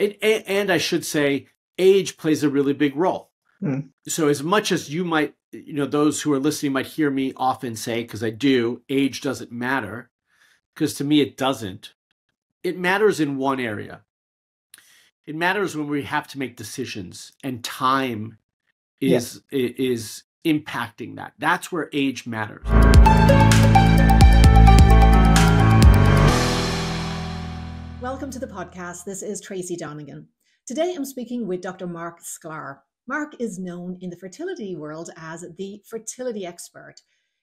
And I should say, age plays a really big role. Mm. So as much as you might, those who are listening might hear me often say, because I do, age doesn't matter, because to me it doesn't. It matters in one area. It matters when we have to make decisions, and time is impacting that. That's where age matters. Welcome to the podcast. This is Tracy Donegan. Today I'm speaking with Dr. Marc Sklar. Marc is known in the fertility world as the fertility expert.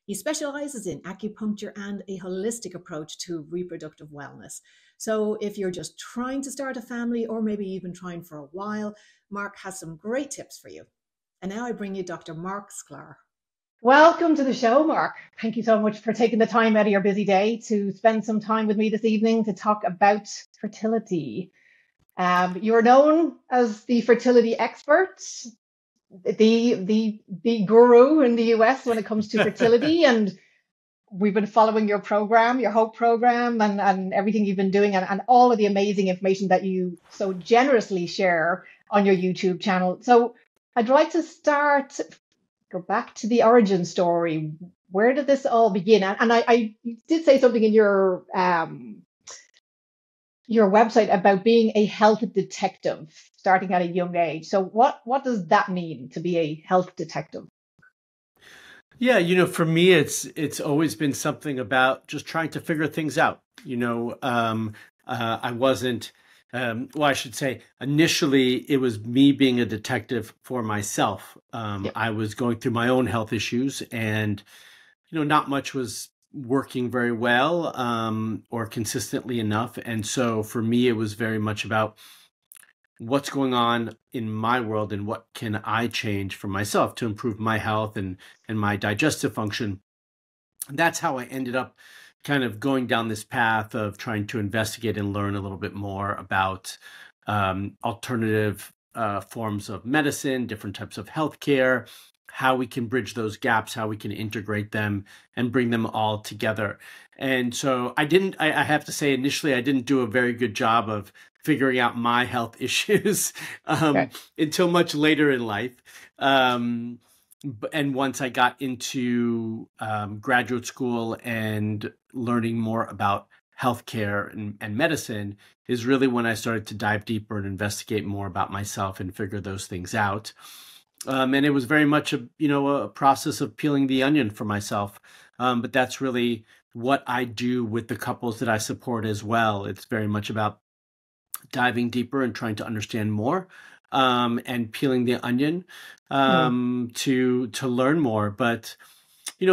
He specializes in acupuncture and a holistic approach to reproductive wellness. So if you're just trying to start a family or maybe even trying for a while, Marc has some great tips for you. And now I bring you Dr. Marc Sklar. Welcome to the show, Marc. Thank you so much for taking the time out of your busy day to spend some time with me this evening to talk about fertility. You're known as the fertility expert, the guru in the US when it comes to fertility, and we've been following your program, your Hope program, and everything you've been doing, and all of the amazing information that you so generously share on your YouTube channel. So I'd like to go back to the origin story. Where did this all begin? And I did say something in your website about being a health detective starting at a young age. So what does that mean, to be a health detective? Yeah, for me, it's always been something about just trying to figure things out. I wasn't, I should say, initially it was me being a detective for myself. I was going through my own health issues, and, not much was working very well or consistently enough. And so for me, it was very much about what's going on in my world and what can I change for myself to improve my health and my digestive function. And that's how I ended up kind of going down this path of trying to investigate and learn a little bit more about alternative forms of medicine, different types of healthcare, how we can bridge those gaps, how we can integrate them and bring them all together. And so I have to say, initially, I didn't do a very good job of figuring out my health issues until much later in life. And once I got into graduate school and learning more about healthcare and medicine is really when I started to dive deeper and investigate more about myself and figure those things out. And it was very much a process of peeling the onion for myself. But that's really what I do with the couples that I support as well. It's very much about diving deeper and trying to understand more and peeling the onion to learn more. But,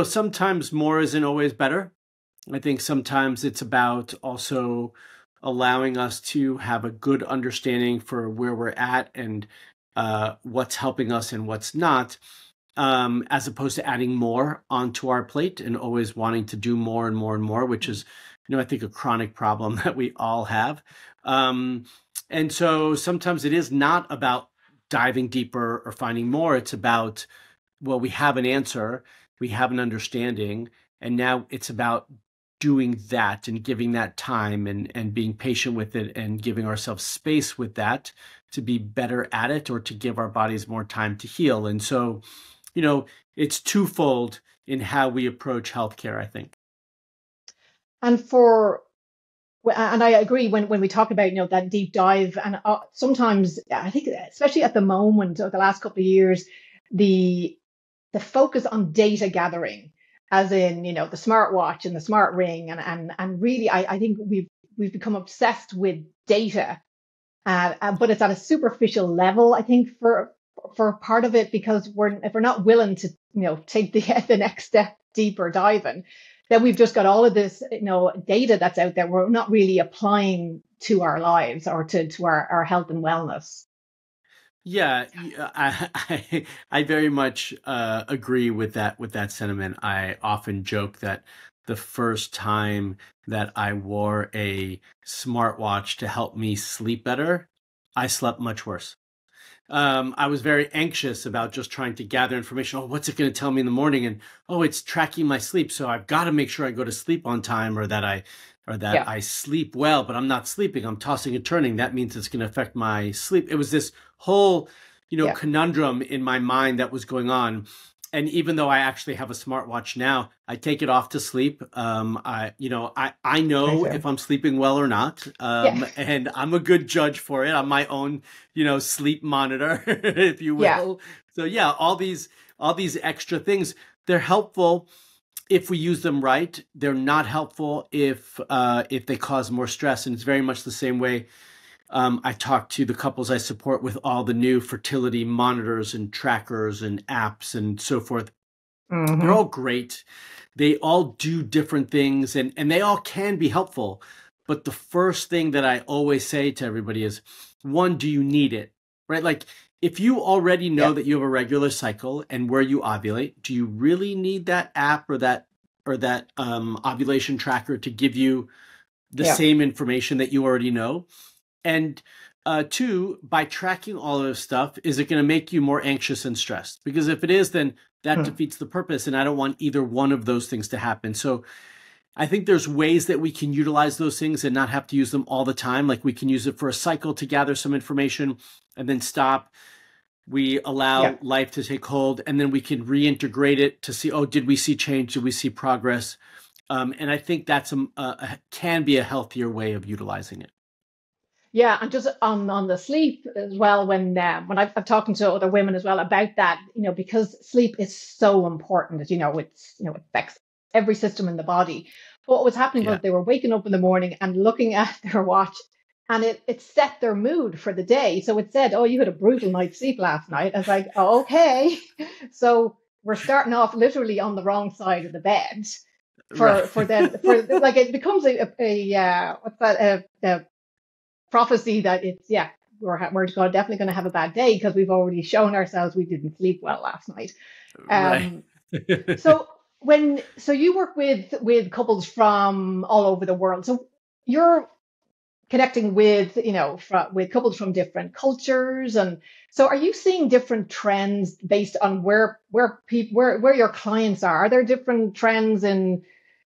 sometimes more isn't always better. I think sometimes it's about also allowing us to have a good understanding for where we're at and what's helping us and what's not, as opposed to adding more onto our plate and always wanting to do more and more and more, which is, I think a chronic problem that we all have. And so sometimes it is not about diving deeper or finding more. It's about, well, we have an answer, we have an understanding, and now it's about doing that and giving that time and being patient with it and giving ourselves space with that to be better at it or to give our bodies more time to heal. And so, it's twofold in how we approach healthcare, I think. And I agree when we talk about, that deep dive, and sometimes I think, especially at the moment, or the last couple of years, the focus on data gathering, as in, the smartwatch and the smart ring, and really, I think we've become obsessed with data, but it's at a superficial level, I think, for part of it, because if we're not willing to, take the next step deeper diving, then we've just got all of this, data that's out there we're not really applying to our lives or to our health and wellness. Yeah, I very much agree with that sentiment. I often joke that the first time that I wore a smartwatch to help me sleep better, I slept much worse. I was very anxious about just trying to gather information. Oh, what's it going to tell me in the morning? And, oh, it's tracking my sleep. So I've got to make sure I go to sleep on time, or that I or that Yeah. I sleep well, but I'm not sleeping. I'm tossing and turning. That means it's going to affect my sleep. It was this whole, Yeah. conundrum in my mind that was going on. And even though I actually have a smartwatch now, I take it off to sleep. I I know do. if I'm sleeping well or not. Yeah. And I'm a good judge for it. I'm my own, sleep monitor, if you Yeah. will. So yeah, all these extra things, they're helpful if we use them right. They're not helpful if they cause more stress. And it's very much the same way. I talk to the couples I support with all the new fertility monitors and trackers and apps and so forth. They're all great. They all do different things, and they all can be helpful. But the first thing that I always say to everybody is, one, do you need it? Right? Like, if you already know Yeah. that you have a regular cycle and where you ovulate, do you really need that app or that ovulation tracker to give you the Yeah. same information that you already know? And two, by tracking all of this stuff, is it going to make you more anxious and stressed? Because if it is, then that defeats the purpose. And I don't want either one of those things to happen. So I think there's ways that we can utilize those things and not have to use them all the time. Like, we can use it for a cycle to gather some information and then stop. We Yeah. allow life to take hold, and then we can reintegrate it to see, oh, did we see change? Did we see progress? And I think that's can be a healthier way of utilizing it. Yeah, and just on the sleep as well. When I've talking to other women as well about that, because sleep is so important. As you know, it affects every system in the body. But what was happening was Yeah. they were waking up in the morning and looking at their watch, and it set their mood for the day. So it said, "Oh, you had a brutal night's sleep last night." I was like, "Oh, okay." So we're starting off literally on the wrong side of the bed Right. for then for like it becomes a what's that a prophecy that we're definitely going to have a bad day because we've already shown ourselves we didn't sleep well last night. Right. Um, so you work with couples from all over the world. So you're connecting with with couples from different cultures, and so are you seeing different trends based on where your clients are? Are there different trends in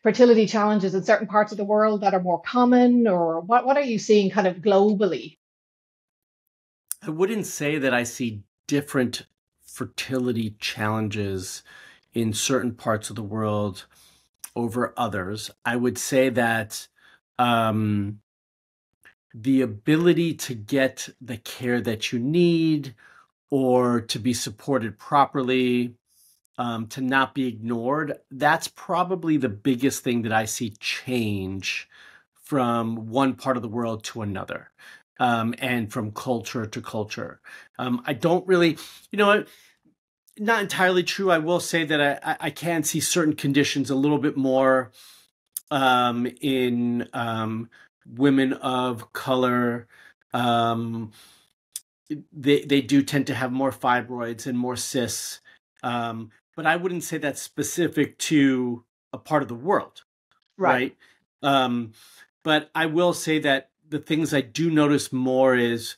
fertility challenges in certain parts of the world that are more common, or what are you seeing kind of globally? I wouldn't say that I see different fertility challenges in certain parts of the world over others. I would say that um, the ability to get the care that you need or to be supported properly, to not be ignored, that's probably the biggest thing that I see change from one part of the world to another, and from culture to culture. I don't really, not entirely true. I will say that I can see certain conditions a little bit more in women of color. Um, they do tend to have more fibroids and more cysts, but I wouldn't say that's specific to a part of the world, Right. right? Um, but I will say that the things I do notice more is,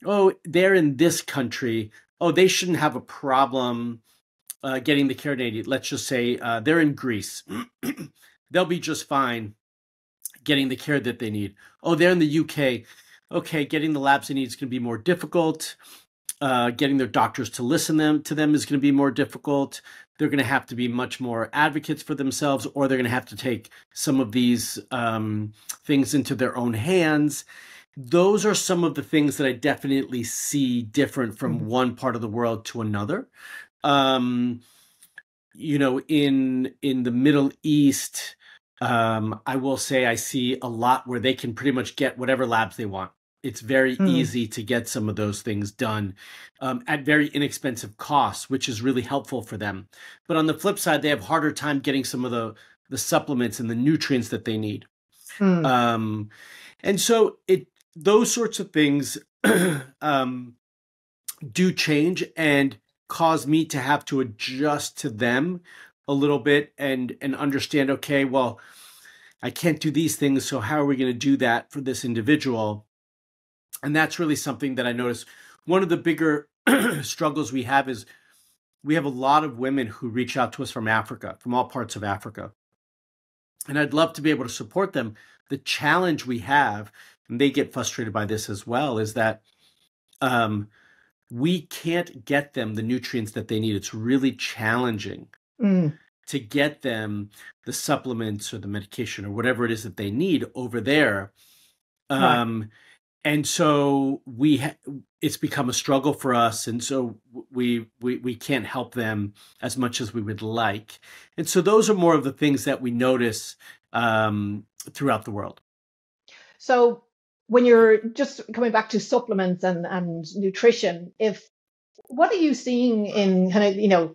oh, they're in this country. Oh, they shouldn't have a problem getting the care they need. Let's just say they're in Greece. They'll be just fine getting the care that they need. Oh, they're in the UK. Okay, getting the labs they need is going to be more difficult. Getting their doctors to listen to them is going to be more difficult. They're going to have to be much more advocates for themselves, or they're going to have to take some of these things into their own hands. Those are some of the things that I definitely see different from one part of the world to another. In the Middle East, I will say I see a lot where they can pretty much get whatever labs they want. It's very easy to get some of those things done at very inexpensive costs, which is really helpful for them. But on the flip side, they have harder time getting some of the supplements and the nutrients that they need. Mm. And so those sorts of things do change and cause me to have to adjust to them a little bit and understand, okay, well, I can't do these things, so how are we going to do that for this individual? And that's really something that I notice. One of the bigger struggles we have is we have a lot of women who reach out to us from Africa, from all parts of Africa. And I'd love to be able to support them. the challenge we have, and they get frustrated by this as well, is that we can't get them the nutrients that they need. It's really challenging to get them the supplements or the medication or whatever it is that they need over there. Right. And so it's become a struggle for us. And so we can't help them as much as we would like. And so those are more of the things that we notice throughout the world. So when you're just coming back to supplements and nutrition, what are you seeing in kind of,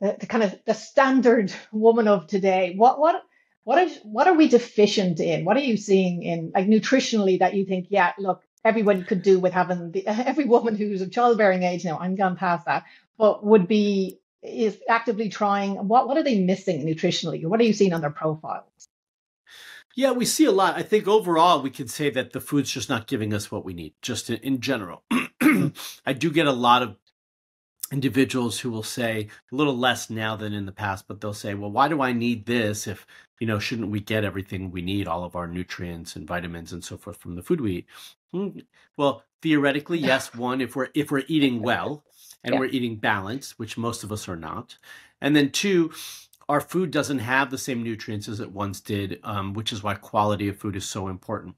the kind of the standard woman of today? What are we deficient in? What are you seeing in, like, nutritionally, that you think, yeah, look, everyone could do with having every woman who's of childbearing age now, I'm gone past that, but is actively trying. What are they missing nutritionally? What are you seeing on their profiles? Yeah, we see a lot. I think overall we could say that the food's just not giving us what we need, just in general. I do get a lot of individuals who will say, a little less now than in the past, but they'll say, well, why do I need this if, shouldn't we get everything we need, all of our nutrients and vitamins and so forth from the food we eat? Well, theoretically, yes. One, if we're eating well and we're eating balanced, which most of us are not. And then two, our food doesn't have the same nutrients as it once did, which is why quality of food is so important.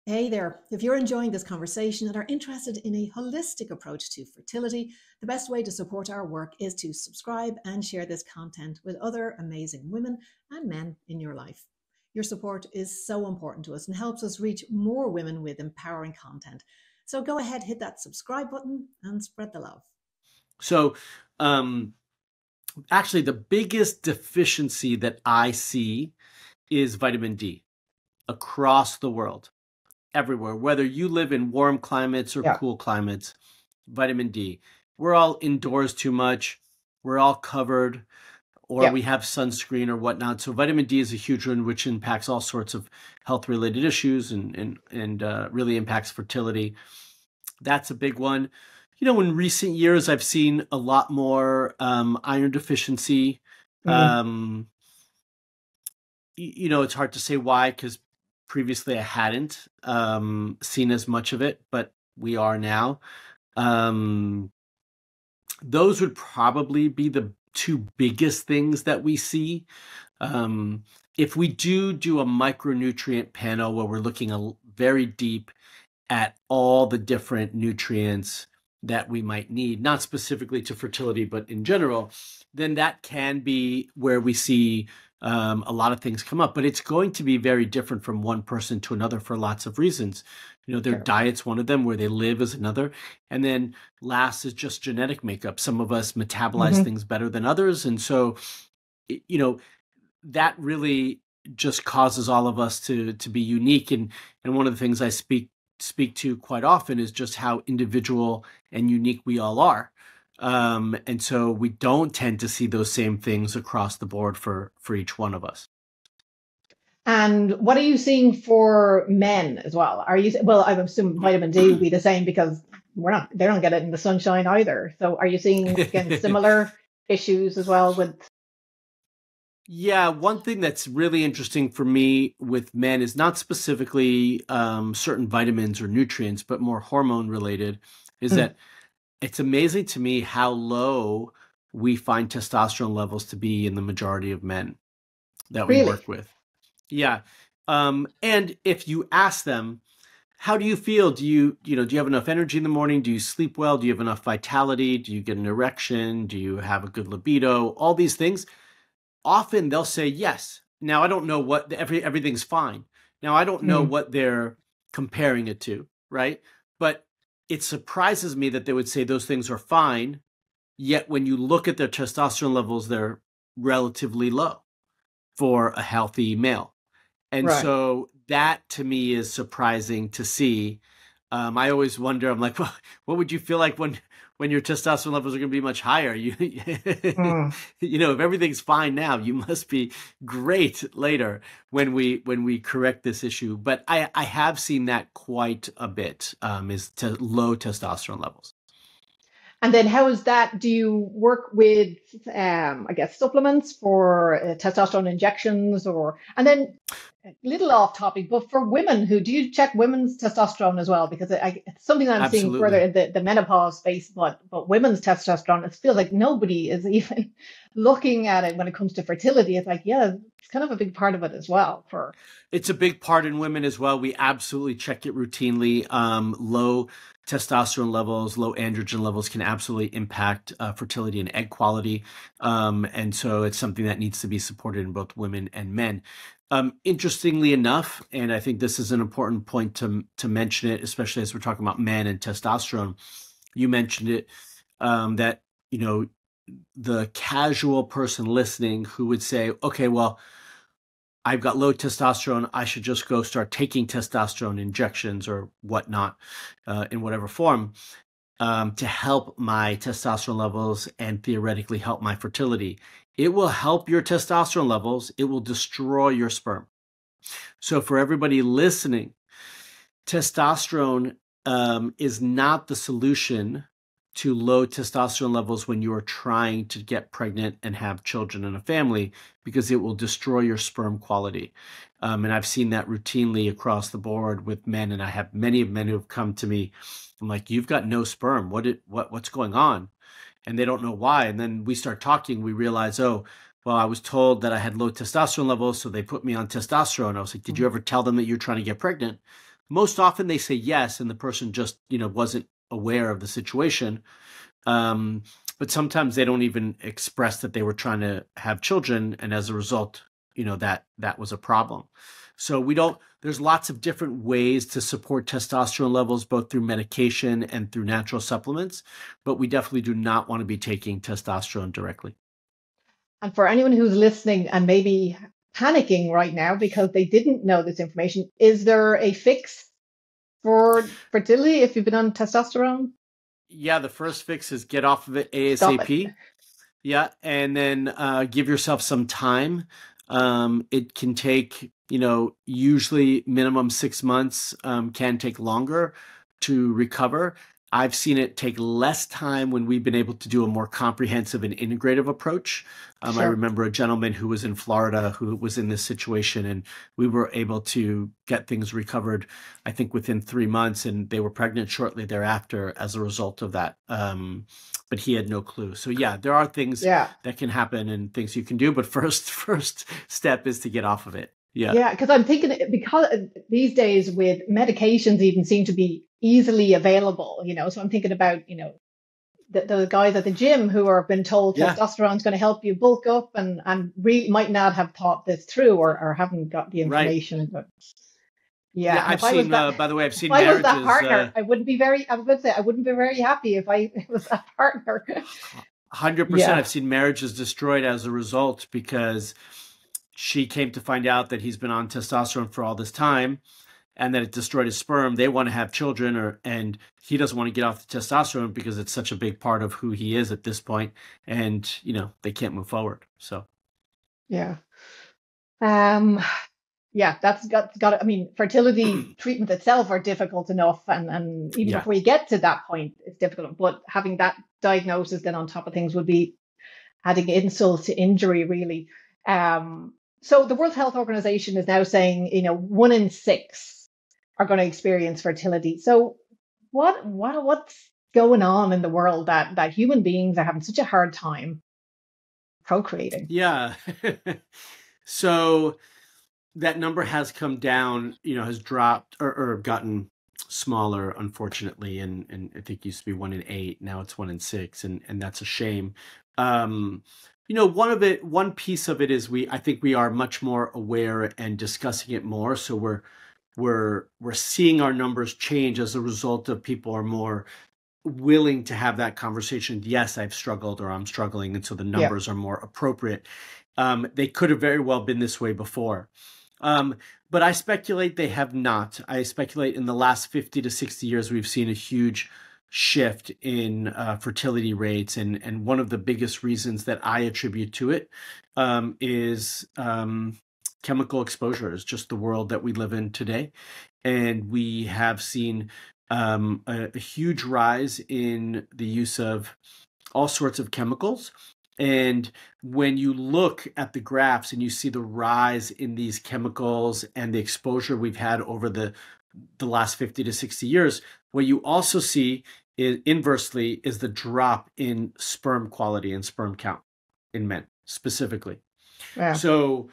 Hey there. If you're enjoying this conversation and are interested in a holistic approach to fertility, the best way to support our work is to subscribe and share this content with other amazing women and men in your life. Your support is so important to us and helps us reach more women with empowering content. So go ahead, hit that subscribe button and spread the love. So, actually, the biggest deficiency that I see is vitamin D across the world. Everywhere, whether you live in warm climates or cool climates, vitamin D. We're all indoors too much. We're all covered, or we have sunscreen or whatnot. So vitamin D is a huge one, which impacts all sorts of health-related issues and really impacts fertility. That's a big one. In recent years, I've seen a lot more iron deficiency. It's hard to say why, because previously I hadn't seen as much of it, but we are now. Those would probably be the two biggest things that we see. If we do a micronutrient panel where we're looking very deep at all the different nutrients that we might need, not specifically to fertility, but in general, then that can be where we see a lot of things come up. But it's going to be very different from one person to another for lots of reasons. Their diet's one of them, where they live is another. And then last is just genetic makeup. Some of us metabolize things better than others. And so, that really just causes all of us to be unique. And one of the things I speak to quite often is just how individual and unique we all are. And so we don't tend to see those same things across the board for each one of us. And what are you seeing for men as well? Well, I assume vitamin D will be the same, because they don't get it in the sunshine either. So are you seeing, again, similar issues as well with? Yeah, one thing that's really interesting for me with men is not specifically certain vitamins or nutrients, but more hormone related, is that it's amazing to me how low we find testosterone levels to be in the majority of men that we work with. Yeah. And if you ask them, how do you feel? Do you have enough energy in the morning? Do you sleep well? Do you have enough vitality? Do you get an erection? Do you have a good libido? All these things. Often they'll say yes. Now, I don't know what everything's fine. Now, I don't know what they're comparing it to, right? But it surprises me that they would say those things are fine, yet when you look at their testosterone levels, they're relatively low for a healthy male. And so that to me is surprising to see. I always wonder, I'm like, well, what would you feel like when your testosterone levels are going to be much higher? If everything's fine now, you must be great later when we correct this issue. But I have seen that quite a bit, is low testosterone levels. And then how is that? Do you work with, I guess, supplements for testosterone injections, and then little off topic, but for women, who do you check women's testosterone as well? Because it's something that I'm seeing further Absolutely. in the menopause space, but women's testosterone, it feels like nobody is even looking at it when it comes to fertility. It's like, yeah, it's kind of a big part of it as well. It's a big part in women as well. We absolutely check it routinely. Low testosterone levels, low androgen levels can absolutely impact fertility and egg quality. And so it's something that needs to be supported in both women and men. Interestingly enough, and I think this is an important point to mention it, especially as we're talking about men and testosterone, you mentioned it, that, the casual person listening who would say, okay, well, I've got low testosterone, I should just go start taking testosterone injections or whatnot, in whatever form, to help my testosterone levels and theoretically help my fertility. It will help your testosterone levels. It will destroy your sperm. So for everybody listening, testosterone is not the solution to low testosterone levels when you are trying to get pregnant and have children and a family, because it will destroy your sperm quality. And I've seen that routinely across the board with men, and I have many men who have come to me. I'm like, you've got no sperm. What's going on? And they don't know why. And then we start talking, we realize, oh, well, I was told that I had low testosterone levels, so they put me on testosterone. I was like, did you ever tell them that you're trying to get pregnant? Most often they say yes, and the person just, wasn't aware of the situation. But sometimes they don't even express that they were trying to have children, and as a result, that was a problem. So there's lots of different ways to support testosterone levels, both through medication and through natural supplements, but we definitely do not want to be taking testosterone directly. And for anyone who's listening and maybe panicking right now because they didn't know this information, is there a fix for fertility if you've been on testosterone? Yeah, the first fix is get off of it Stop it. ASAP. Yeah, and then give yourself some time. It can take, usually minimum 6 months, can take longer to recover. I've seen it take less time when we've been able to do a more comprehensive and integrative approach. I Sure. remember a gentleman who was in Florida who was in this situation, and we were able to get things recovered, I think, within 3 months, and they were pregnant shortly thereafter as a result of that. But he had no clue. So yeah, there are things Yeah. that can happen and things you can do, but first step is to get off of it. Yeah. Yeah, because I'm thinking, because these days with medications even seem to be easily available, so I'm thinking about, the guys at the gym who are been told testosterone is going to help you bulk up and really might not have thought this through or haven't got the information. Right. But yeah, I've seen, by the way, I've seen if marriages. I was that partner, I wouldn't be very happy if I was that partner. 100%. I've seen marriages destroyed as a result because she came to find out that he's been on testosterone for all this time and that it destroyed his sperm. They want to have children, and he doesn't want to get off the testosterone because it's such a big part of who he is at this point, and they can't move forward. So yeah, that's got. I mean, fertility treatment itself are difficult enough, and even before you get to that point, it's difficult. But having that diagnosis then on top of things would be adding insult to injury, really. So the World Health Organization is now saying, 1 in 6 are going to experience fertility. So what's going on in the world that human beings are having such a hard time procreating? Yeah. So that number has come down, has dropped or gotten smaller, unfortunately. And I think it used to be 1 in 8. Now it's 1 in 6. And that's a shame. One piece of it is I think we are much more aware and discussing it more. So we're seeing our numbers change as a result of people are more willing to have that conversation. Yes, I've struggled or I'm struggling. And so the numbers are more appropriate. They could have very well been this way before. But I speculate they have not. I speculate in the last 50 to 60 years, we've seen a huge shift in fertility rates. And one of the biggest reasons that I attribute to it is chemical exposure, is just the world that we live in today. And we have seen a huge rise in the use of all sorts of chemicals. And when you look at the graphs and you see the rise in these chemicals and the exposure we've had over the last 50 to 60 years, what you also see is, inversely, is the drop in sperm quality and sperm count in men specifically. Yeah. So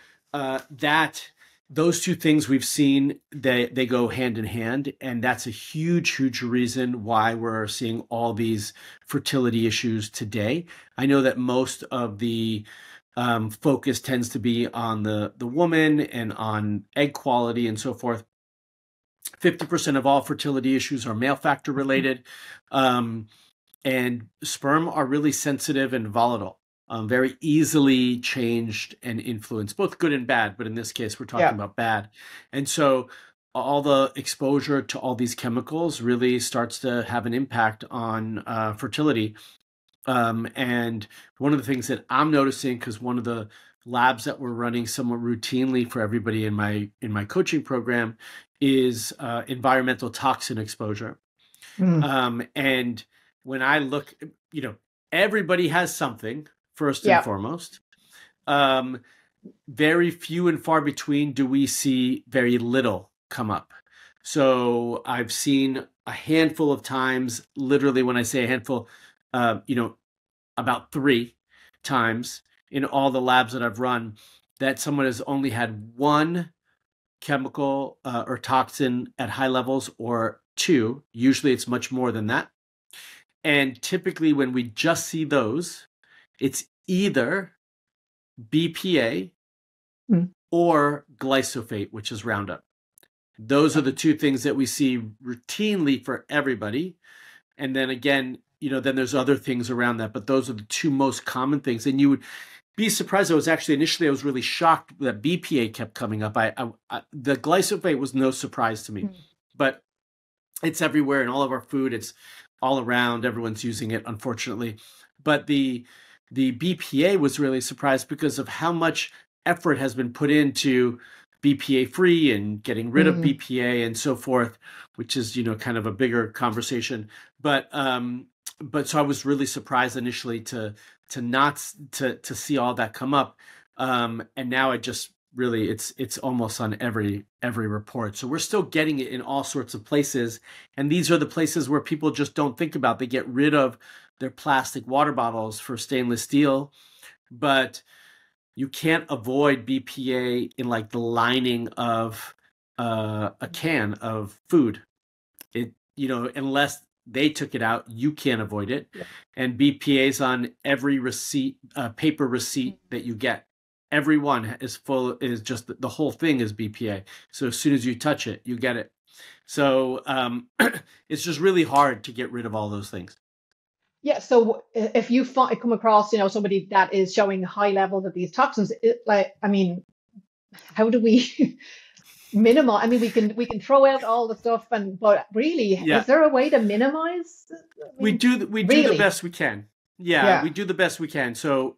those two things we've seen, they go hand in hand, and that's a huge reason why we're seeing all these fertility issues today. I know that most of the focus tends to be on the woman and on egg quality and so forth. 50% of all fertility issues are male factor related, and sperm are really sensitive and volatile. Very easily changed and influenced, both good and bad, but in this case, we're talking about bad. And so all the exposure to all these chemicals really starts to have an impact on fertility. And one of the things that I'm noticing, because one of the labs that we're running somewhat routinely for everybody in my coaching program is environmental toxin exposure. And when I look, everybody has something, first and foremost. Very few and far between do we see very little come up. So I've seen a handful of times, literally when I say a handful, about 3 times in all the labs that I've run, that someone has only had 1 chemical or toxin at high levels, or 2. Usually it's much more than that. And typically when we just see those, it's either BPA or glyphosate, which is Roundup. Those are the 2 things that we see routinely for everybody. And then again, then there's other things around that, but those are the 2 most common things. And you would be surprised. I was really shocked that BPA kept coming up. The glyphosate was no surprise to me, but it's everywhere in all of our food. It's all around. Everyone's using it, unfortunately. But the BPA was really surprised because of how much effort has been put into BPA free and getting rid of BPA and so forth, which is, kind of a bigger conversation. But so I was really surprised initially to see all that come up. And now I just really, it's almost on every report. So we're still getting it in all sorts of places. And these are the places where people just don't think about. They get rid of their plastic water bottles for stainless steel, but you can't avoid BPA in like the lining of a can of food. Unless they took it out, you can't avoid it. Yeah. And BPA is on every receipt, paper receipt that you get. Every one is just the whole thing is BPA. So as soon as you touch it, you get it. So it's just really hard to get rid of all those things. Yeah. So if you come across, somebody that is showing high levels of these toxins, how do we minimize? I mean, we can throw out all the stuff, but really, is there a way to minimize? We do the best we can. Yeah, we do the best we can. So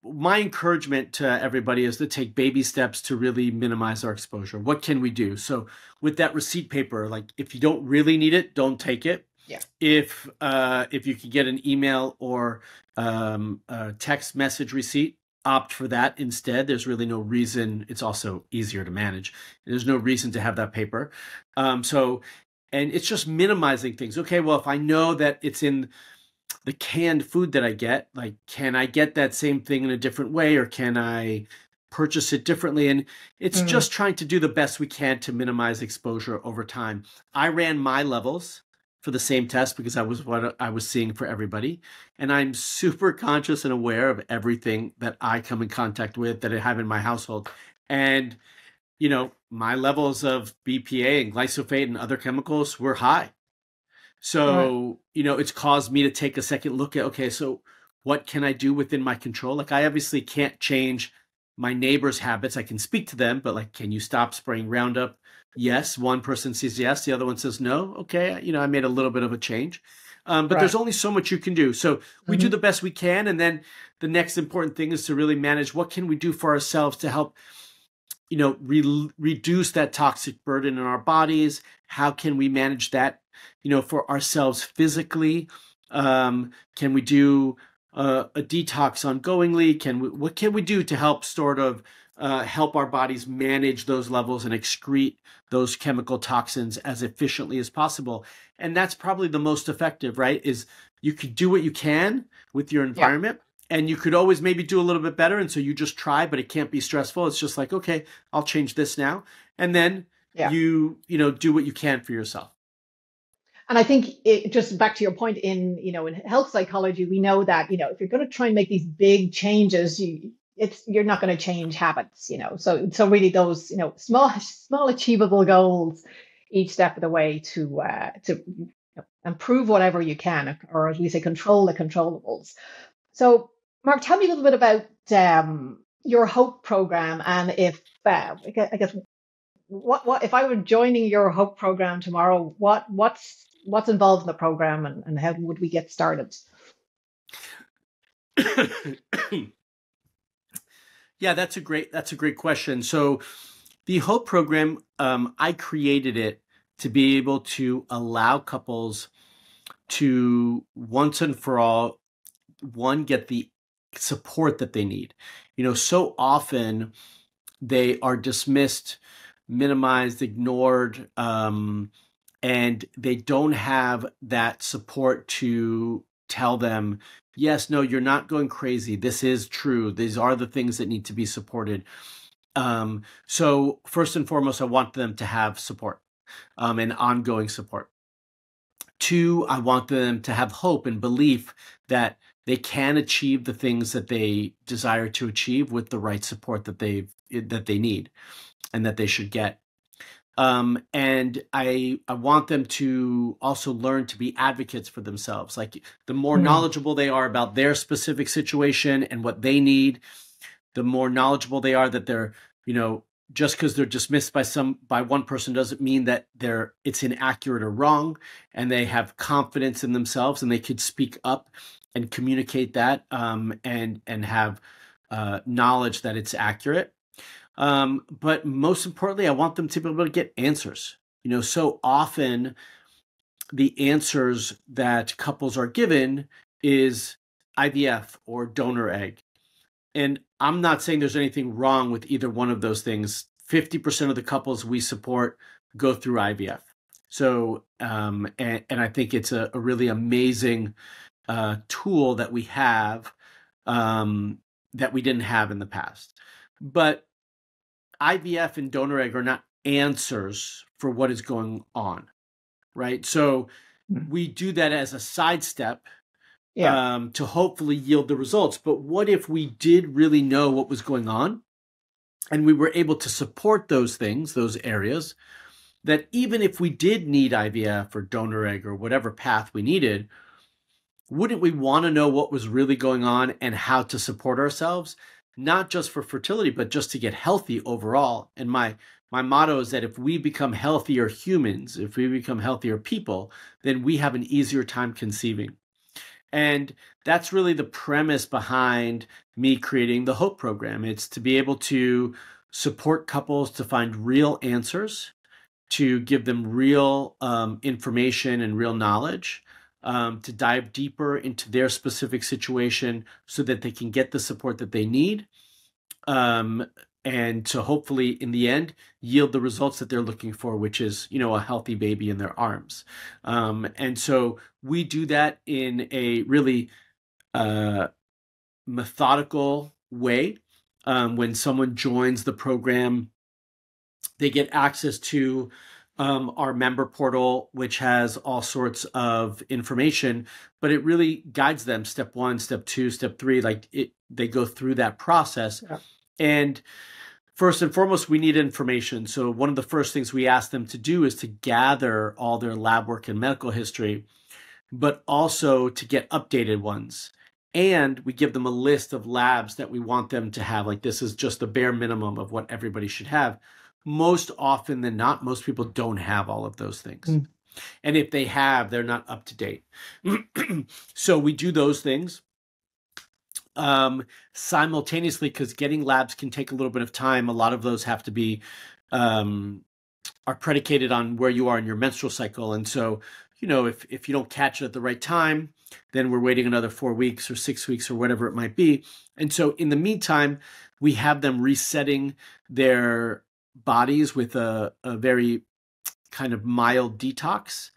my encouragement to everybody is to take baby steps to really minimize our exposure. What can we do? So with that receipt paper, like if you don't really need it, don't take it. Yeah. If you can get an email or a text message receipt, opt for that instead. There's really no reason. It's also easier to manage. There's no reason to have that paper. And it's just minimizing things. Okay, well, if I know that it's in the canned food that I get, like, can I get that same thing in a different way, or can I purchase it differently? And it's just trying to do the best we can to minimize exposure over time. I ran my levels for the same test because that was what I was seeing for everybody. And I'm super conscious and aware of everything that I come in contact with, that I have in my household. And, my levels of BPA and glyphosate and other chemicals were high. So, it's caused me to take a second look at, okay, so what can I do within my control? Like, I obviously can't change my neighbor's habits. I can speak to them, but like, can you stop spraying Roundup? Yes. One person says yes. The other one says no. Okay. I made a little bit of a change, but there's only so much you can do. So we do the best we can. And then the next important thing is to really manage what can we do for ourselves to help, reduce that toxic burden in our bodies. How can we manage that, for ourselves physically? Can we do a detox ongoingly? What can we do to help sort of help our bodies manage those levels and excrete those chemical toxins as efficiently as possible? And that's probably the most effective, right? Is you could do what you can with your Yeah. environment, and you could always maybe do a little bit better. And so you just try, but it can't be stressful. It's just like, okay, I'll change this now. And then Yeah. you do what you can for yourself. And I think just back to your point in health psychology, we know that, if you're going to try and make these big changes, you're not going to change habits, So really those, small achievable goals each step of the way to improve whatever you can, or as we say, control the controllables. So, Mark, tell me a little bit about your Hope program, and if I guess what if I were joining your Hope program tomorrow? What's involved in the program, and how would we get started? Yeah, that's a great question. So the Hope program, I created it to be able to allow couples to once and for all, one, get the support that they need. So often they are dismissed, minimized, ignored, and they don't have that support to tell them, yes, no, you're not going crazy. This is true. These are the things that need to be supported. So first and foremost, I want them to have support, and ongoing support. Two, I want them to have hope and belief that they can achieve the things that they desire to achieve with the right support that they need and that they should get. And I want them to also learn to be advocates for themselves. Like, the more knowledgeable they are about their specific situation and what they need, the more knowledgeable they are that they're, just because they're dismissed by one person doesn't mean that it's inaccurate or wrong, and they have confidence in themselves and they could speak up and communicate that, and have knowledge that it's accurate. But most importantly, I want them to be able to get answers. So often the answers that couples are given is IVF or donor egg. And I'm not saying there's anything wrong with either one of those things. 50% of the couples we support go through IVF. So, and I think it's a really amazing tool that we have, that we didn't have in the past. But IVF and donor egg are not answers for what is going on, right? So we do that as a sidestep, to hopefully yield the results. But what if we did really know what was going on, and we were able to support those things, those areas, that even if we did need IVF or donor egg or whatever path we needed, wouldn't we want to know what was really going on and how to support ourselves, not just for fertility, but just to get healthy overall? And my motto is that if we become healthier humans, if we become healthier people, then we have an easier time conceiving. And that's really the premise behind me creating the Hope program. It's to be able to support couples to find real answers, to give them real information and real knowledge, to dive deeper into their specific situation so that they can get the support that they need, and to hopefully, in the end, yield the results that they're looking for, which is, a healthy baby in their arms. And so we do that in a really methodical way. When someone joins the program, they get access to our member portal, which has all sorts of information, but it really guides them step 1, step 2, step 3. They go through that process. Yeah. And first and foremost, we need information. So one of the first things we ask them to do is to gather all their lab work and medical history, but also to get updated ones. And we give them a list of labs that we want them to have. Like, this is just the bare minimum of what everybody should have. Most often than not, most people don't have all of those things. And if they have, they're not up to date. So we do those things. Simultaneously, because getting labs can take a little bit of time. A lot of those have to be are predicated on where you are in your menstrual cycle. And so if you don't catch it at the right time, then we're waiting another 4 weeks or 6 weeks or whatever it might be. And so in the meantime, we have them resetting their bodies with a very kind of mild detox.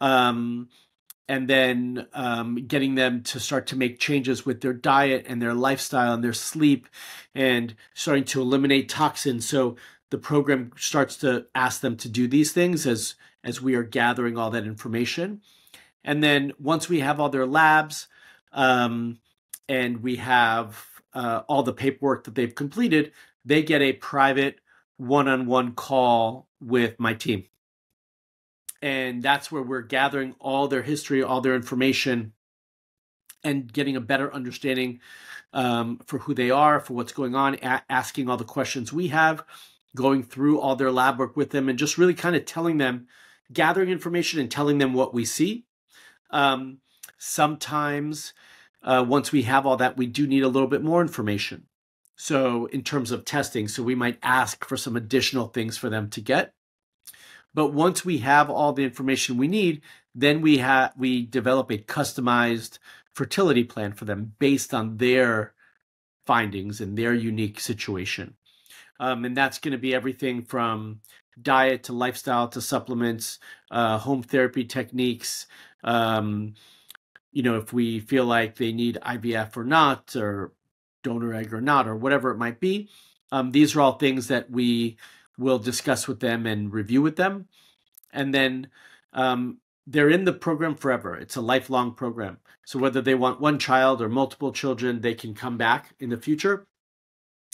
And then getting them to start to make changes with their diet and their lifestyle and their sleep, and starting to eliminate toxins. So the program starts to ask them to do these things as we are gathering all that information. And then once we have all their labs and we have all the paperwork that they've completed, they get a private one-on-one call with my team. And that's where we're gathering all their history, all their information, and getting a better understanding for who they are, for what's going on, asking all the questions we have, going through all their lab work with them, and just really kind of telling them, gathering information and telling them what we see. Sometimes once we have all that, we do need a little bit more information. So in terms of testing, so we might ask for some additional things for them to get. But once we have all the information we need, then we develop a customized fertility plan for them based on their findings and their unique situation. And that's going to be everything from diet to lifestyle to supplements, home therapy techniques. If we feel like they need IVF or not, or donor egg or not, or whatever it might be, these are all things that we will discuss with them and review with them. And then they're in the program forever. It's a lifelong program. So whether they want one child or multiple children, they can come back in the future.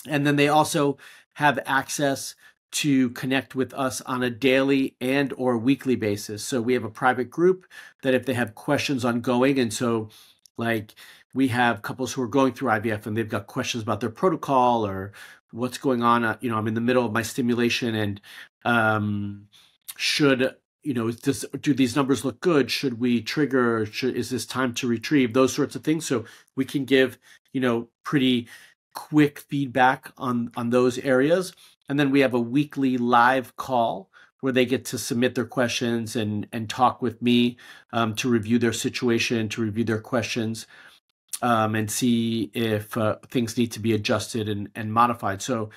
And then they also have access to connect with us on a daily and or weekly basis. So we have a private group that if they have questions ongoing, and so like we have couples who are going through IVF and they've got questions about their protocol or what's going on. I'm in the middle of my stimulation and do these numbers look good? Should we trigger? Is this time to retrieve? Those sorts of things. So we can give, pretty quick feedback on those areas. And then we have a weekly live call where they get to submit their questions and talk with me to review their situation, to review their questions, and see if things need to be adjusted and modified. So,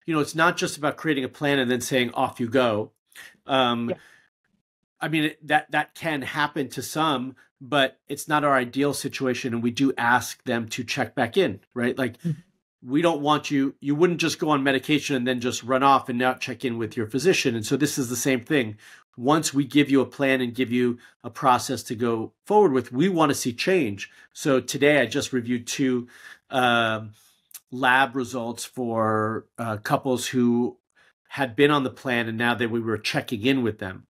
it's not just about creating a plan and then saying, off you go. I mean, that can happen to some, but it's not our ideal situation. And we do ask them to check back in, right? Like, we don't want you wouldn't just go on medication and then just run off and not check in with your physician. And so this is the same thing. Once we give you a plan and give you a process to go forward with, we want to see change. So today I just reviewed 2 lab results for couples who had been on the plan, and now that we were checking in with them.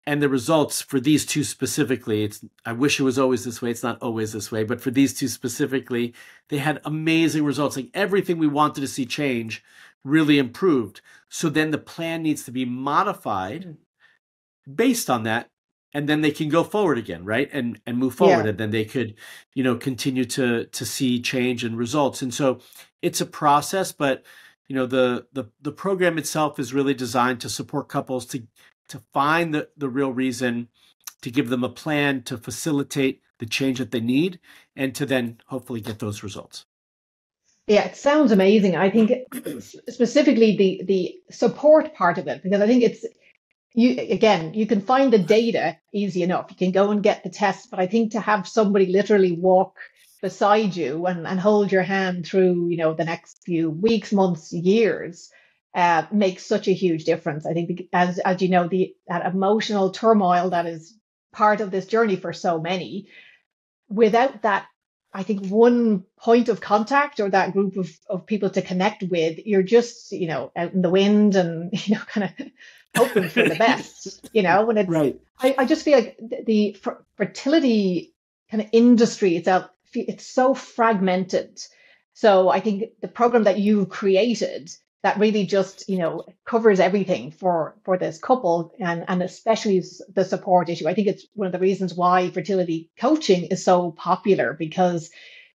And the results for these 2 specifically, I wish it was always this way. It's not always this way, but for these 2 specifically, they had amazing results. Like everything we wanted to see change really improved. So then the plan needs to be modified based on that. And then they can go forward again, right? And move forward. Yeah. And then they could, continue to see change and results. And so it's a process, but the program itself is really designed to support couples to find the real reason, to give them a plan to facilitate the change that they need, and to then hopefully get those results. Yeah, it sounds amazing. I think specifically the support part of it, because I think you can find the data easy enough. You can go and get the tests, but I think to have somebody literally walk beside you and hold your hand through, the next few weeks, months, years, makes such a huge difference. I think as you know, that emotional turmoil that is part of this journey for so many, without that, I think one point of contact or that group of people to connect with, you're just, out in the wind and, kind of hoping for the best, when it's right. I just feel like the fertility kind of industry itself, it's so fragmented. So I think the program that you've created that really just, covers everything for this couple and especially the support issue. I think it's one of the reasons why fertility coaching is so popular, because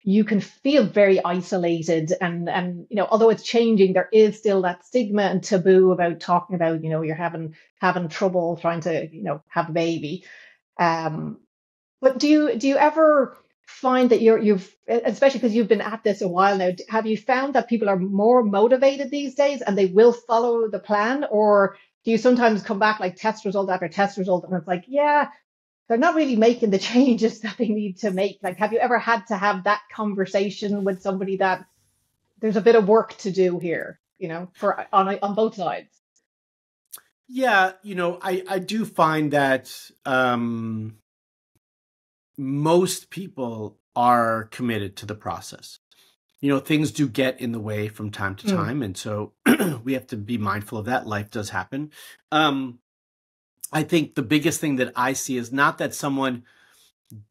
you can feel very isolated and although it's changing, there is still that stigma and taboo about talking about, you're having trouble trying to, have a baby. But do you ever find that you've, especially because you've been at this a while now, have you found that people are more motivated these days and they will follow the plan? Or do you sometimes come back like test result after test result and it's like, yeah, they're not really making the changes that they need to make? Like, have you ever had to have that conversation with somebody that there's a bit of work to do here, for on both sides? Yeah, I do find that most people are committed to the process. Things do get in the way from time to time. And so we have to be mindful of that. Life does happen. I think the biggest thing that I see is not that someone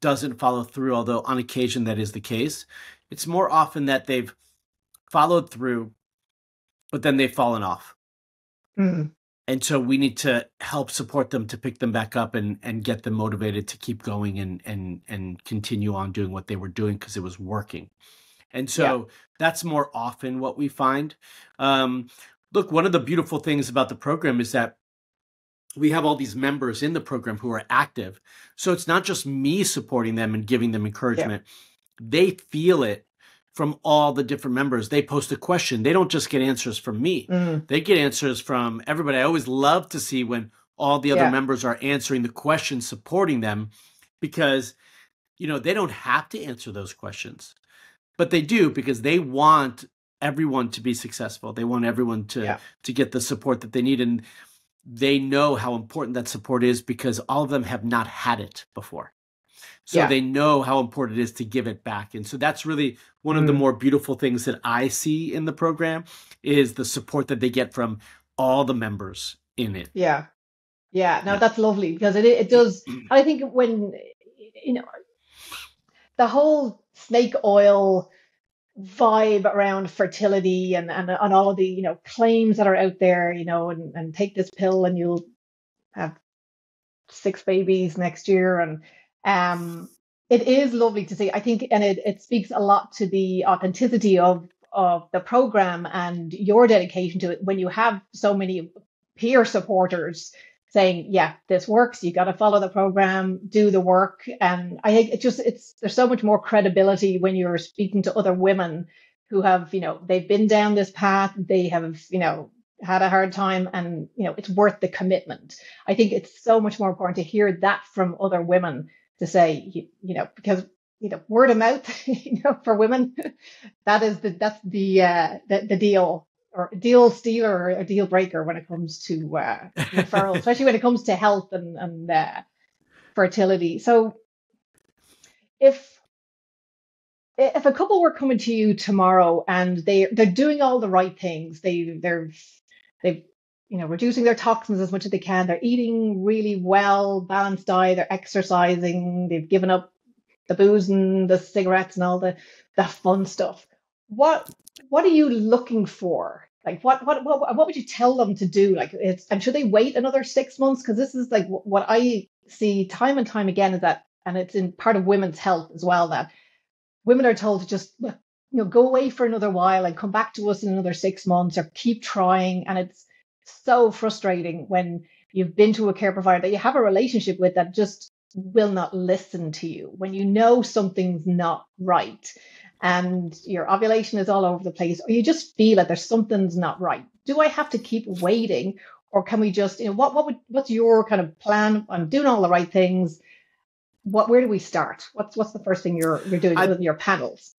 doesn't follow through, although on occasion that is the case. It's more often that they've followed through, but then they've fallen off. And so we need to help support them to pick them back up and get them motivated to keep going and continue on doing what they were doing because it was working. And so that's more often what we find. Look, one of the beautiful things about the program is that we have all these members in the program who are active. So it's not just me supporting them and giving them encouragement. They feel it from all the different members. They post a question. They don't just get answers from me. They get answers from everybody. I always love to see when all the other members are answering the questions, supporting them, because, they don't have to answer those questions, but they do because they want everyone to be successful. They want everyone to get the support that they need. And they know how important that support is because all of them have not had it before. So they know how important it is to give it back. And so that's really one of the more beautiful things that I see in the program is the support that they get from all the members in it. Yeah. No, that's lovely because it does. I think when, the whole snake oil vibe around fertility and all of the, claims that are out there, and take this pill and you'll have 6 babies next year. And it is lovely to see, I think, and it speaks a lot to the authenticity of the program and your dedication to it when you have so many peer supporters saying, yeah, this works, you got to follow the program, do the work. And I think there's so much more credibility when you're speaking to other women who have, they've been down this path, they have, had a hard time, and, it's worth the commitment. I think it's so much more important to hear that from other women to say, because, word of mouth, for women, that's the deal, or deal stealer or a deal breaker when it comes to referrals, especially when it comes to health and fertility. So if a couple were coming to you tomorrow and they're doing all the right things, they've reducing their toxins as much as they can, they're eating really well, balanced diet, they're exercising, they've given up the booze and the cigarettes and all the fun stuff. What are you looking for? Like, what would you tell them to do? Like, and should they wait another 6 months? Because this is like what I see time and time again is that, and it's in part of women's health as well, that women are told to just, go away for another while and come back to us in another 6 months or keep trying. And it's so frustrating when you've been to a care provider that you have a relationship with that just will not listen to you when something's not right and your ovulation is all over the place, or you just feel that there's something's not right. Do I have to keep waiting, or can we just, what's your kind of plan? I'm doing all the right things. Where do we start? What's the first thing you're doing with your panels?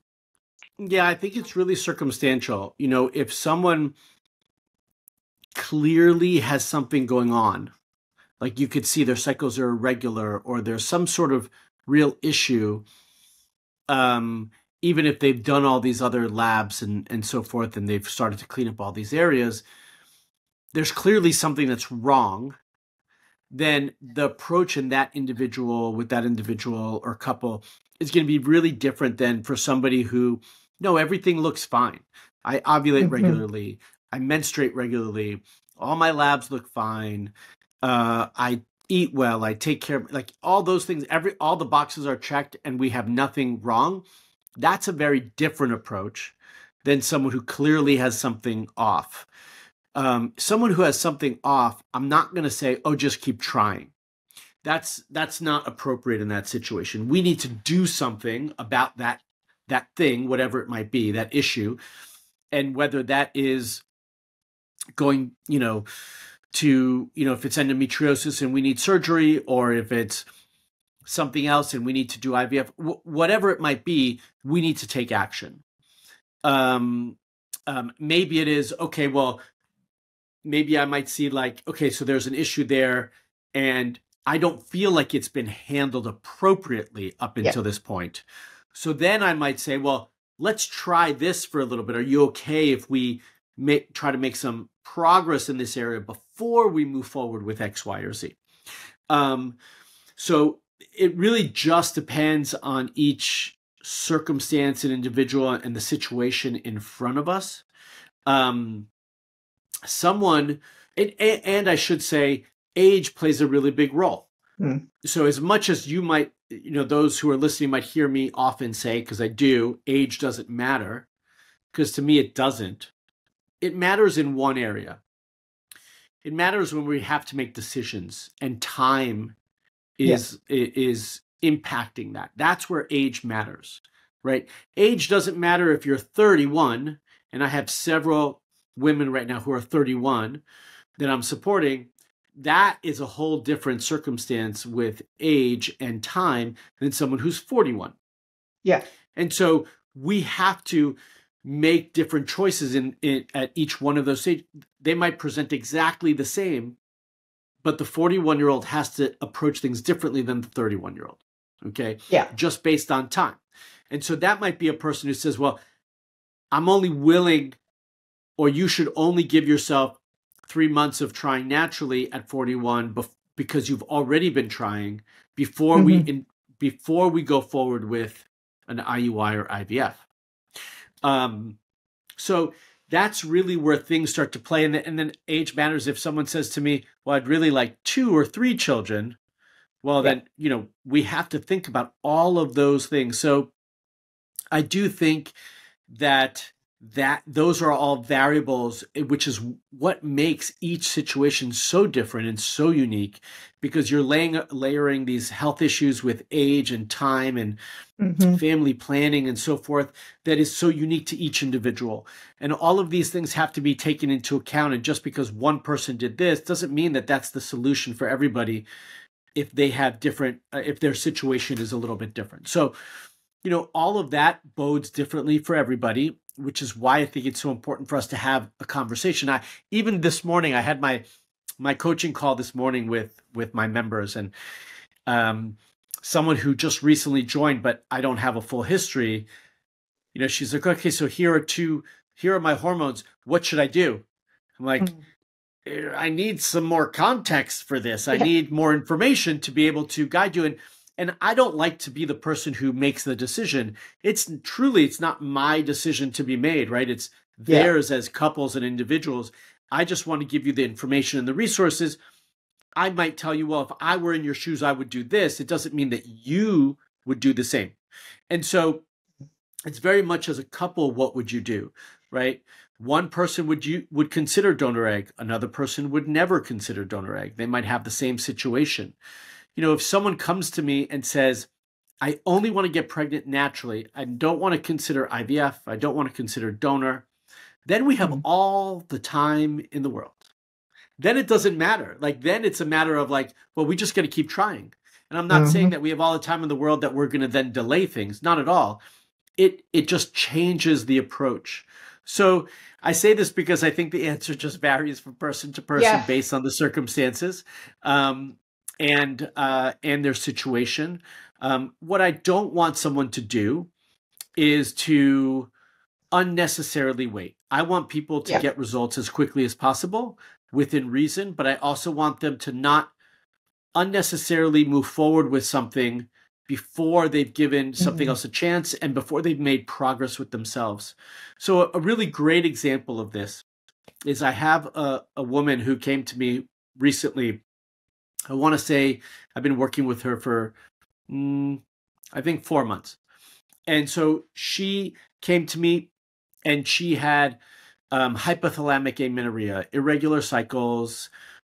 Yeah, I think it's really circumstantial. If someone clearly has something going on, like you could see their cycles are irregular or there's some sort of real issue, even if they've done all these other labs and so forth, and they've started to clean up all these areas, there's clearly something that's wrong. Then the approach in that individual with that individual or couple is going to be really different than for somebody who, no, everything looks fine. I ovulate regularly. I menstruate regularly. All my labs look fine. I eat well. I take care of, like, all those things. All the boxes are checked and we have nothing wrong. That's a very different approach than someone who clearly has something off. Someone who has something off, I'm not going to say, oh, just keep trying. that's not appropriate in that situation. We need to do something about that thing, whatever it might be, that issue. And whether that is going, to, if it's endometriosis and we need surgery, or if it's something else and we need to do IVF, whatever it might be, we need to take action. Maybe it is, okay, well, maybe I might see like, okay, so there's an issue there and I don't feel like it's been handled appropriately up until this point. So then I might say, well, let's try this for a little bit. Are you okay if we try to make some progress in this area before we move forward with X, Y, or Z? So it really just depends on each circumstance and individual and the situation in front of us. Someone, and I should say, age plays a really big role. So as much as you might, those who are listening might hear me often say, because I do, age doesn't matter, because to me it doesn't. It matters in one area. It matters when we have to make decisions, and time is impacting that. That's where age matters, right? Age doesn't matter if you're 31, and I have several women right now who are 31 that I'm supporting. That is a whole different circumstance with age and time than someone who's 41. Yeah. And so we have to make different choices at each one of those stages. They might present exactly the same, but the 41-year-old has to approach things differently than the 31-year-old. Okay. Yeah. Just based on time. And so that might be a person who says, well, I'm only willing, or you should only give yourself 3 months of trying naturally at 41 because you've already been trying before we go forward with an IUI or IVF. So that's really where things start to play. And then age matters. If someone says to me, well, I'd really like 2 or 3 children, well, then, we have to think about all of those things. So I do think that those are all variables, which is what makes each situation so different and so unique, because you're layering these health issues with age and time and family planning and so forth that is so unique to each individual. And all of these things have to be taken into account. And just because one person did this doesn't mean that that's the solution for everybody if they have different, if their situation is a little bit different. So, all of that bodes differently for everybody, which is why I think it's so important for us to have a conversation. Even this morning, I had my coaching call this morning with my members, and someone who just recently joined, but I don't have a full history. She's like, okay, so here are my hormones. What should I do? I'm like, I need some more context for this. I need more information to be able to guide you. And I don't like to be the person who makes the decision. It's not my decision to be made, right? It's theirs as couples and individuals. I just want to give you the information and the resources. I might tell you, well, if I were in your shoes, I would do this. It doesn't mean that you would do the same. And so it's very much as a couple, what would you do, right? One person would consider donor egg. Another person would never consider donor egg. They might have the same situation. If someone comes to me and says, I only want to get pregnant naturally, I don't want to consider IVF, I don't want to consider donor, then we have all the time in the world. Then it doesn't matter. Then it's a matter of well, we just got to keep trying. And I'm not saying that we have all the time in the world that we're going to then delay things. Not at all. It just changes the approach. So I say this because I think the answer just varies from person to person based on the circumstances. And their situation. What I don't want someone to do is to unnecessarily wait. I want people to get results as quickly as possible within reason, but I also want them to not unnecessarily move forward with something before they've given something else a chance and before they've made progress with themselves. So a really great example of this is I have a woman who came to me recently. I want to say I've been working with her for, I think 4 months. And so she came to me and she had hypothalamic amenorrhea, irregular cycles,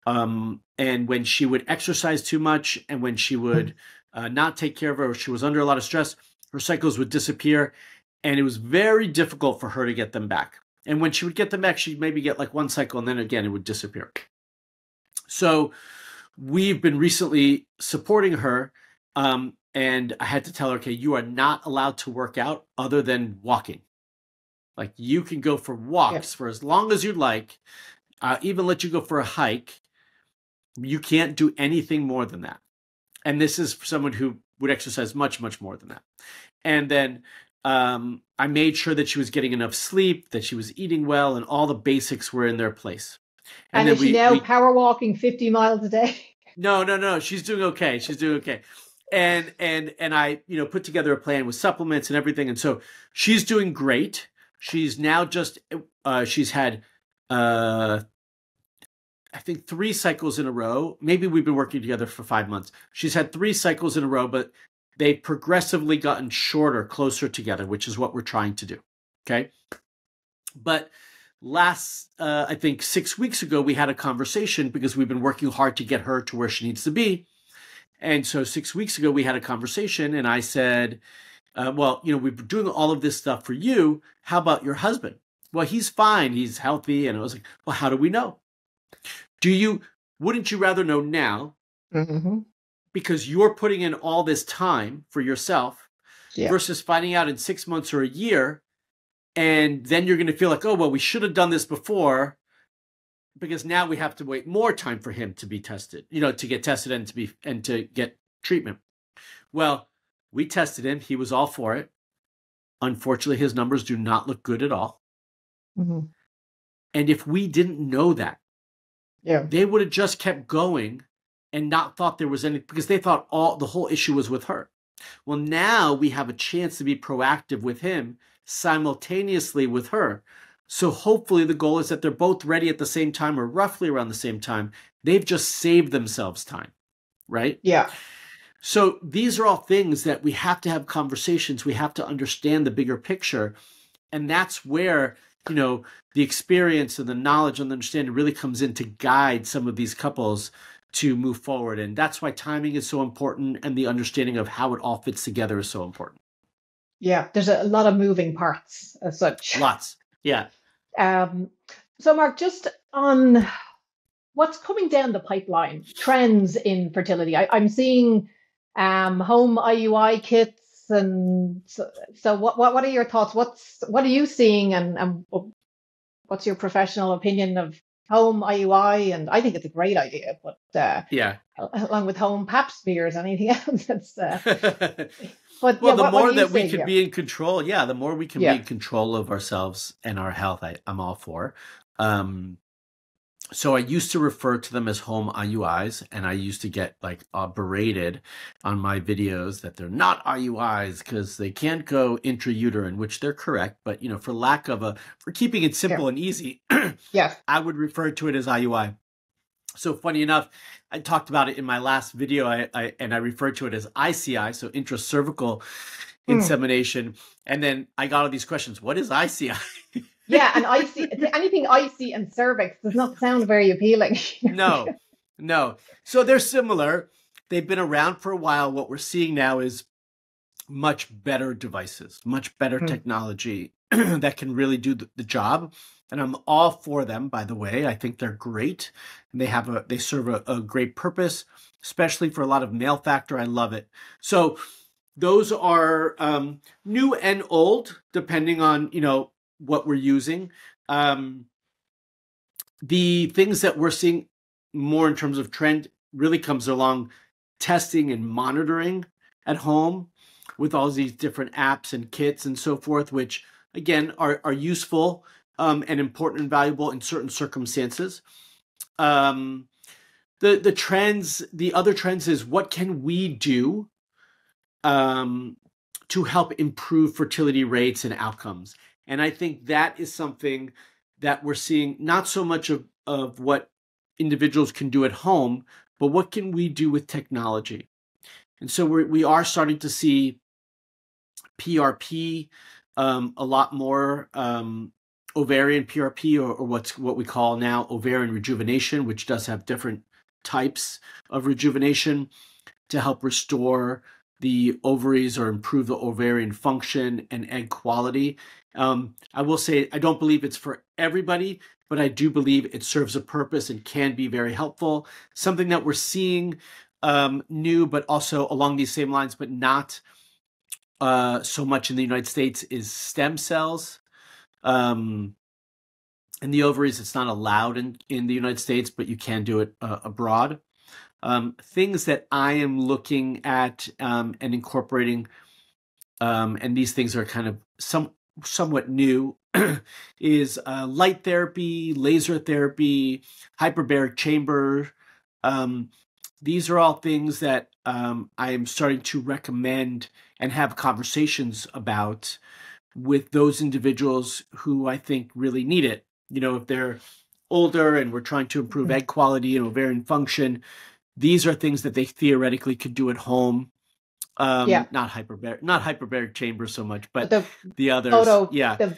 And when she would exercise too much, and when she would not take care of her, or she was under a lot of stress, her cycles would disappear. And it was very difficult for her to get them back. And when she would get them back, she'd maybe get like one cycle, and then again, it would disappear. So we've been recently supporting her. And I had to tell her, okay, you are not allowed to work out other than walking. Like, you can go for walks for as long as you'd like, even let you go for a hike. You can't do anything more than that. And this is for someone who would exercise much, much more than that. And then I made sure that she was getting enough sleep, that she was eating well, and all the basics were in their place. And then is she now power walking 50 miles a day? No. She's doing okay. She's doing okay. And I, put together a plan with supplements and everything. And so she's doing great. She's now just, she's had, I think 3 cycles in a row. Maybe we've been working together for 5 months. She's had 3 cycles in a row, but they've progressively gotten shorter, closer together, which is what we're trying to do. Okay. But last, I think 6 weeks ago, we had a conversation because we've been working hard to get her to where she needs to be. And so 6 weeks ago, we had a conversation, and I said, well, we've been doing all of this stuff for you. How about your husband? Well, he's fine. He's healthy. And I was like, well, how do we know? Wouldn't you rather know now? Mm-hmm. Because you're putting in all this time for yourself versus finding out in 6 months or a year. And then you're going to feel like, oh, well, we should have done this before, because now we have to wait more time for him to be tested, to get tested and to get treatment. Well, we tested him. He was all for it. Unfortunately, his numbers do not look good at all. Mm-hmm. And if we didn't know that, they would have just kept going and not thought there was any, because they thought the whole issue was with her. Well, now we have a chance to be proactive with him simultaneously with her. So hopefully the goal is that they're both ready at the same time, or roughly around the same time. They've just saved themselves time, right? Yeah. So these are all things that we have to have conversations. We have to understand the bigger picture. And that's where, the experience and the knowledge and the understanding really comes in to guide some of these couples to move forward. And that's why timing is so important, and the understanding of how it all fits together is so important. Yeah, there's a lot of moving parts as such. Lots. Yeah. So Marc, just on what's coming down the pipeline, trends in fertility. I'm seeing home IUI kits, and so what are your thoughts? What are you seeing, and what's your professional opinion of home IUI? And I think it's a great idea, but along with home pap smears, anything else that's. But well, the more that we can be in control, the more we can be in control of ourselves and our health, I'm all for. So I used to refer to them as home IUIs, and I used to get berated on my videos that they're not IUIs because they can't go intrauterine, which they're correct. But, for keeping it simple and easy, I would refer to it as IUI. So funny enough, I talked about it in my last video, and I referred to it as ICI, so intracervical insemination. And then I got all these questions. What is ICI? Yeah, and anything icy and cervix does not sound very appealing. No. So they're similar. They've been around for a while. What we're seeing now is much better devices, much better technology that can really do the job. And I'm all for them, by the way. I think they're great. And they serve a great purpose, especially for a lot of male factor. I love it. So those are new and old, depending on, what we're using. The things that we're seeing more in terms of trend really comes along testing and monitoring at home with all these different apps and kits and so forth, which again are useful and important and valuable in certain circumstances. The trends, the other trends is what can we do to help improve fertility rates and outcomes. And I think that is something that we're seeing, not so much of what individuals can do at home, but what can we do with technology? And so we are starting to see PRP a lot more ovarian PRP, or what we call now ovarian rejuvenation, which does have different types of rejuvenation to help restore the ovaries or improve the ovarian function and egg quality. I will say I don't believe it's for everybody, but I do believe it serves a purpose and can be very helpful. Something that we're seeing new, but also along these same lines, but not so much in the United States, is stem cells. In the ovaries, it's not allowed in the United States, but you can do it abroad. Things that I am looking at and incorporating, and these things are kind of somewhat new, is light therapy, laser therapy, hyperbaric chamber. These are all things that I am starting to recommend and have conversations about with those individuals who I think really need it. If they're older and we're trying to improve egg quality and ovarian function, these are things that they theoretically could do at home. Not hyperbaric chamber so much, but the others. The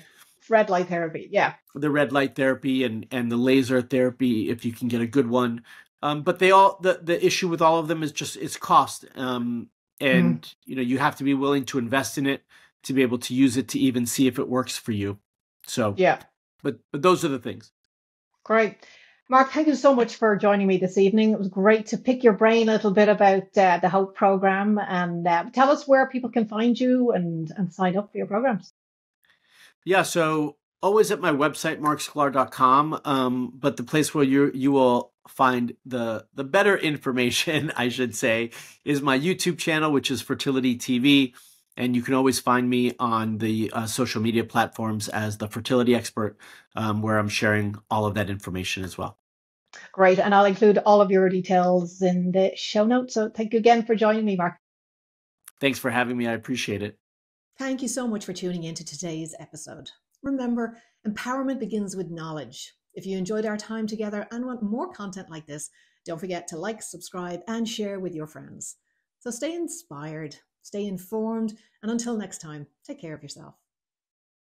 red light therapy. The red light therapy and the laser therapy, if you can get a good one. But the issue with all of them is just it's cost. And you have to be willing to invest in it to be able to use it to even see if it works for you. So but those are the things. Great. Marc, thank you so much for joining me this evening. It was great to pick your brain a little bit about the HOPE program, and tell us where people can find you and sign up for your programs. Yeah, so always at my website, marcsklar.com. But the place where you will find the better information, I should say, is my YouTube channel, which is Fertility TV. And you can always find me on the social media platforms as the Fertility Expert, where I'm sharing all of that information as well. Great. And I'll include all of your details in the show notes. So thank you again for joining me, Marc. Thanks for having me. I appreciate it. Thank you so much for tuning in to today's episode. Remember, empowerment begins with knowledge. If you enjoyed our time together and want more content like this, don't forget to like, subscribe, and share with your friends. So stay inspired, stay informed, and until next time, take care of yourself.